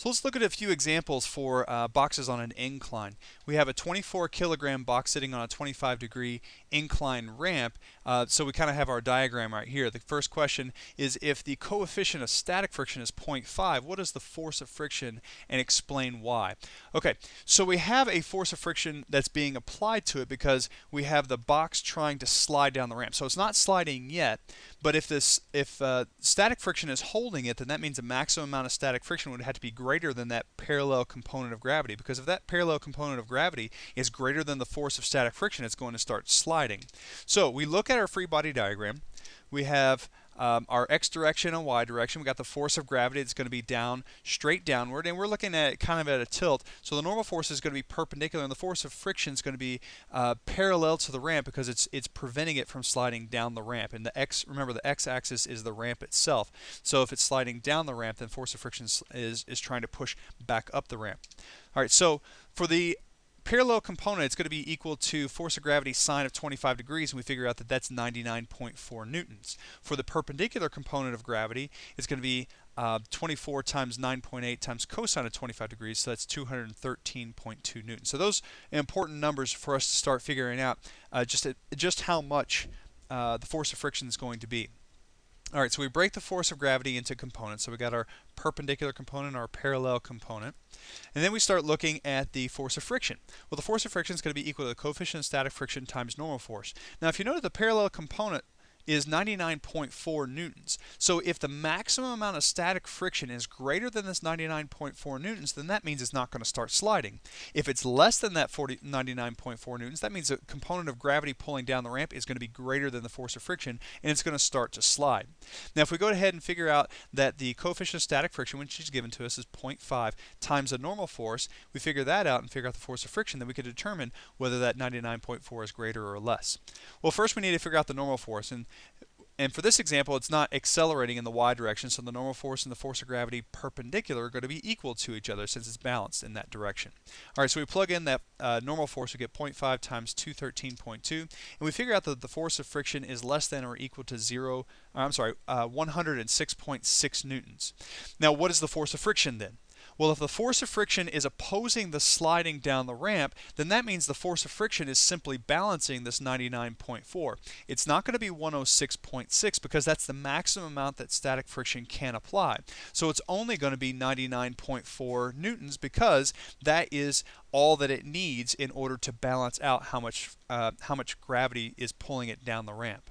So let's look at a few examples for boxes on an incline. We have a 24 kilogram box sitting on a 25-degree incline ramp. So we kind of have our diagram right here. The first question is, if the coefficient of static friction is 0.5, what is the force of friction, and explain why? Okay, so we have a force of friction that's being applied to it because we have the box trying to slide down the ramp. So it's not sliding yet, but if static friction is holding it, then that means the maximum amount of static friction would have to be greater than that parallel component of gravity, because if that parallel component of gravity is greater than the force of static friction, it's going to start sliding. So we look at our free body diagram. We have our x direction and y direction. We got the force of gravity. It's going to be down, straight downward, and we're looking at it kind of at a tilt. So the normal force is going to be perpendicular, and the force of friction is going to be parallel to the ramp because it's preventing it from sliding down the ramp. And remember, the x-axis is the ramp itself. So if it's sliding down the ramp, then force of friction is trying to push back up the ramp. All right. So for the parallel component, it's going to be equal to force of gravity sine of 25 degrees, and we figure out that that's 99.4 newtons. For the perpendicular component of gravity, it's going to be 24 times 9.8 times cosine of 25 degrees, so that's 213.2 newtons. So those are important numbers for us to start figuring out just how much the force of friction is going to be. All right, so we break the force of gravity into components. So we got our perpendicular component, our parallel component. And then we start looking at the force of friction. Well, the force of friction is going to be equal to the coefficient of static friction times normal force. Now, if you notice, the parallel component is 99.4 newtons. So if the maximum amount of static friction is greater than this 99.4 newtons, then that means it's not going to start sliding. If it's less than that 99.4 newtons, that means the component of gravity pulling down the ramp is going to be greater than the force of friction, and it's going to start to slide. Now, if we go ahead and figure out that the coefficient of static friction, which is given to us, is 0.5 times the normal force, we figure that out and figure out the force of friction, then we can determine whether that 99.4 is greater or less. Well, first we need to figure out the normal force. And for this example, it's not accelerating in the y direction, so the normal force and the force of gravity perpendicular are going to be equal to each other since it's balanced in that direction. All right, so we plug in that normal force, we get 0.5 times 213.2, and we figure out that the force of friction is less than or equal to 106.6 newtons. Now, what is the force of friction then? Well, if the force of friction is opposing the sliding down the ramp, then that means the force of friction is simply balancing this 99.4. It's not going to be 106.6 because that's the maximum amount that static friction can apply. So it's only going to be 99.4 newtons because that is all that it needs in order to balance out how much gravity is pulling it down the ramp.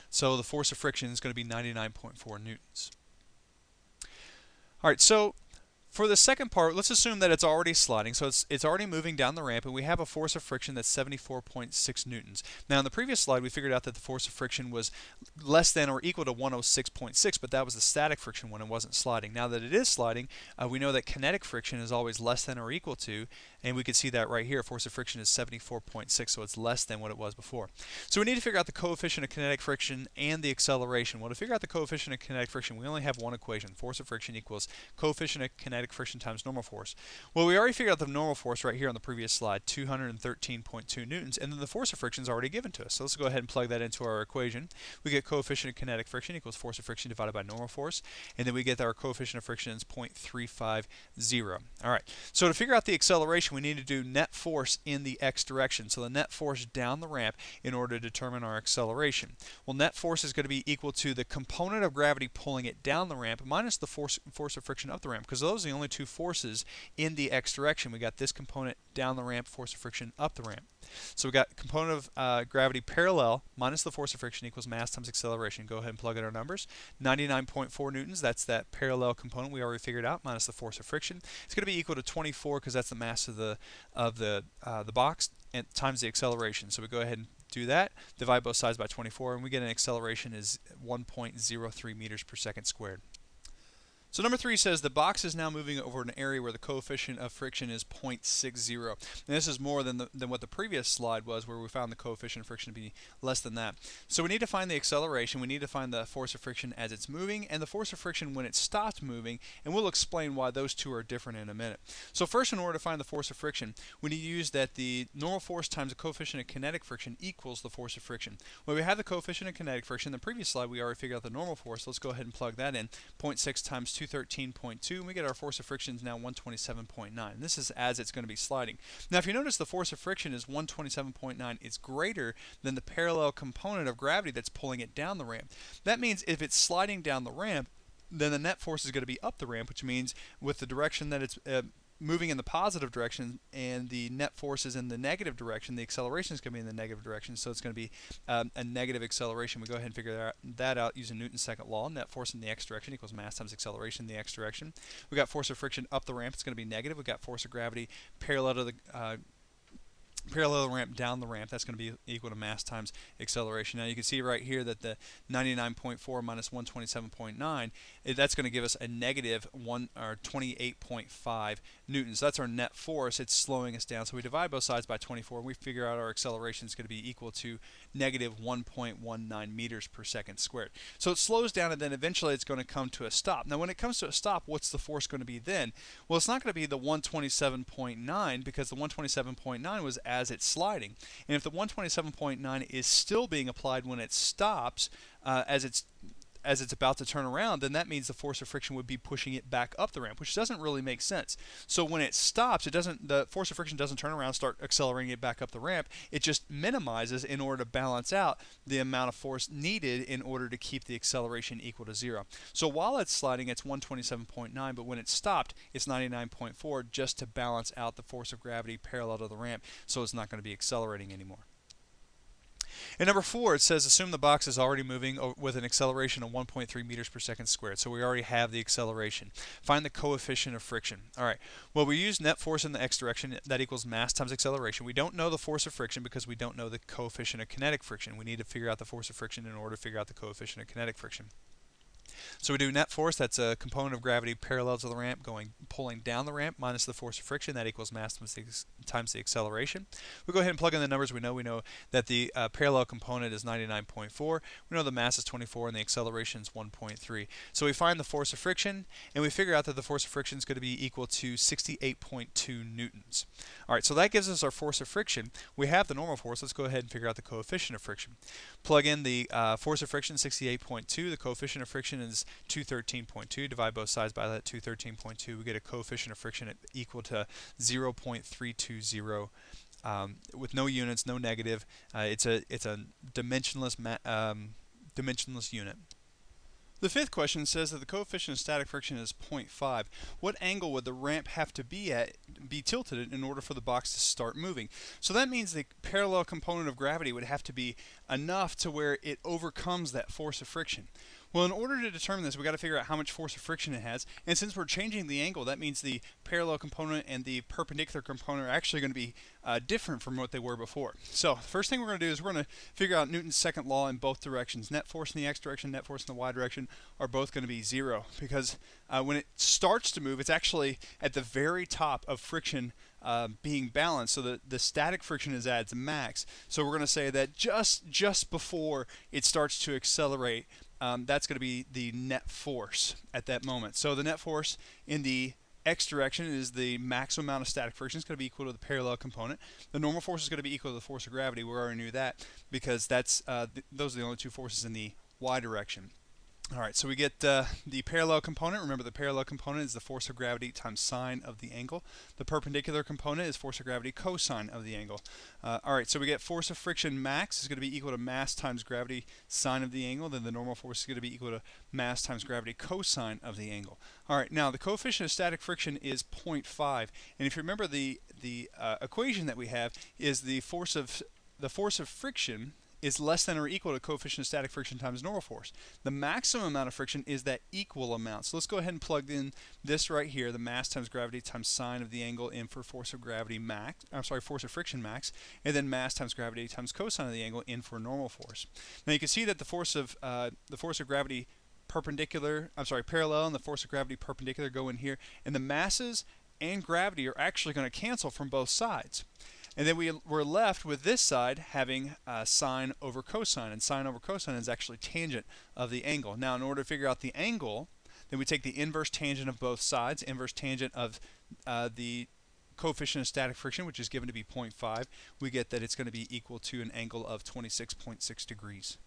So the force of friction is going to be 99.4 newtons. All right, so for the second part, let's assume that it's already sliding, so it's already moving down the ramp, and we have a force of friction that's 74.6 newtons. Now, in the previous slide, we figured out that the force of friction was less than or equal to 106.6, but that was the static friction when it wasn't sliding. Now that it is sliding, we know that kinetic friction is always less than or equal to, and we can see that right here, force of friction is 74.6, so it's less than what it was before. So we need to figure out the coefficient of kinetic friction and the acceleration. Well, to figure out the coefficient of kinetic friction, we only have one equation. Force of friction equals coefficient of kinetic friction times normal force. Well, we already figured out the normal force right here on the previous slide, 213.2 newtons, and then the force of friction is already given to us. So let's go ahead and plug that into our equation. We get coefficient of kinetic friction equals force of friction divided by normal force, and then we get our coefficient of friction is 0.350. All right, so to figure out the acceleration, we need to do net force in the x direction, so the net force down the ramp in order to determine our acceleration. Well, net force is going to be equal to the component of gravity pulling it down the ramp minus the force of friction up the ramp, because those are the only two forces in the x direction. We got this component down the ramp, force of friction up the ramp. So we got component of gravity parallel minus the force of friction equals mass times acceleration. Go ahead and plug in our numbers. 99.4 newtons, that's that parallel component we already figured out, minus the force of friction. It's going to be equal to 24 because that's the mass of the box, and times the acceleration. So we go ahead and do that, divide both sides by 24, and we get an acceleration is 1.03 meters per second squared. So number 3 says the box is now moving over an area where the coefficient of friction is 0.60. And this is more than what the previous slide was, where we found the coefficient of friction to be less than that. So we need to find the acceleration, we need to find the force of friction as it's moving, and the force of friction when it stops moving, and we'll explain why those two are different in a minute. So first, in order to find the force of friction, we need to use that the normal force times the coefficient of kinetic friction equals the force of friction. When we have the coefficient of kinetic friction, in the previous slide we already figured out the normal force. Let's go ahead and plug that in. 0.6 times 213.2, and we get our force of friction is now 127.9. And this is as it's going to be sliding. Now, if you notice, the force of friction is 127.9. It's greater than the parallel component of gravity that's pulling it down the ramp. That means if it's sliding down the ramp, then the net force is going to be up the ramp, which means with the direction that it's moving in the positive direction and the net force is in the negative direction, the acceleration is going to be in the negative direction, so it's going to be a negative acceleration. We go ahead and figure that out using Newton's second law. Net force in the x direction equals mass times acceleration in the x direction. We got force of friction up the ramp, it's going to be negative. We got force of gravity parallel to the ramp down the ramp, that's going to be equal to mass times acceleration. Now you can see right here that the 99.4 minus 127.9, that's going to give us a negative 28.5 newtons. That's our net force. It's slowing us down. So we divide both sides by 24 and we figure out our acceleration is going to be equal to negative 1.19 meters per second squared. So it slows down and then eventually it's going to come to a stop. Now when it comes to a stop, what's the force going to be then? Well, it's not going to be the 127.9 because the 127.9 was as it's sliding. And if the 127.9 is still being applied when it stops, as it's about to turn around, then that means the force of friction would be pushing it back up the ramp, which doesn't really make sense. So when it stops, the force of friction doesn't turn around, start accelerating it back up the ramp. It just minimizes in order to balance out the amount of force needed in order to keep the acceleration equal to 0. So while it's sliding, it's 127.9, but when it stopped, it's 99.4 just to balance out the force of gravity parallel to the ramp, so it's not going to be accelerating anymore. In number 4, it says assume the box is already moving with an acceleration of 1.3 meters per second squared. So we already have the acceleration. Find the coefficient of friction. All right. Well, we use net force in the x direction. That equals mass times acceleration. We don't know the force of friction because we don't know the coefficient of kinetic friction. We need to figure out the force of friction in order to figure out the coefficient of kinetic friction. So we do net force, that's a component of gravity parallel to the ramp pulling down the ramp minus the force of friction, that equals mass times the acceleration. We go ahead and plug in the numbers. We know that the parallel component is 99.4, we know the mass is 24 and the acceleration is 1.3. So we find the force of friction and we figure out that the force of friction is going to be equal to 68.2 newtons. Alright, so that gives us our force of friction. We have the normal force. Let's go ahead and figure out the coefficient of friction. Plug in the force of friction, 68.2, the coefficient of friction is 213.2. Divide both sides by that 213.2. We get a coefficient of friction equal to 0.320. With no units, no negative. It's a dimensionless unit. The fifth question says that the coefficient of static friction is 0.5. What angle would the ramp have to be tilted in order for the box to start moving? So that means the parallel component of gravity would have to be enough to where it overcomes that force of friction. Well, in order to determine this, we've got to figure out how much force of friction it has. And since we're changing the angle, that means the parallel component and the perpendicular component are actually going to be different from what they were before. So the first thing we're going to do is we're going to figure out Newton's second law in both directions. Net force in the x direction, net force in the y direction are both going to be 0. Because when it starts to move, it's actually at the very top of friction being balanced, so the static friction is at its max. So we're going to say that just before it starts to accelerate, that's going to be the net force at that moment. So the net force in the x direction is the maximum amount of static friction. It's going to be equal to the parallel component. The normal force is going to be equal to the force of gravity. We already knew that because those are the only two forces in the y direction. Alright, so we get the parallel component. Remember, the parallel component is the force of gravity times sine of the angle. The perpendicular component is force of gravity cosine of the angle. Alright, so we get force of friction max is going to be equal to mass times gravity sine of the angle. Then the normal force is going to be equal to mass times gravity cosine of the angle. Alright, now the coefficient of static friction is 0.5. And if you remember, the equation that we have is the force of friction is less than or equal to coefficient of static friction times normal force. The maximum amount of friction is that equal amount. So let's go ahead and plug in this right here, the mass times gravity times sine of the angle in for force of gravity max, force of friction max, and then mass times gravity times cosine of the angle in for normal force. Now you can see that the force of gravity parallel and the force of gravity perpendicular go in here, and the masses and gravity are actually going to cancel from both sides. And then we're left with this side having sine over cosine, and sine over cosine is actually tangent of the angle. Now, in order to figure out the angle, then we take the inverse tangent of both sides, inverse tangent of the coefficient of static friction, which is given to be 0.5. We get that it's going to be equal to an angle of 26.6 degrees.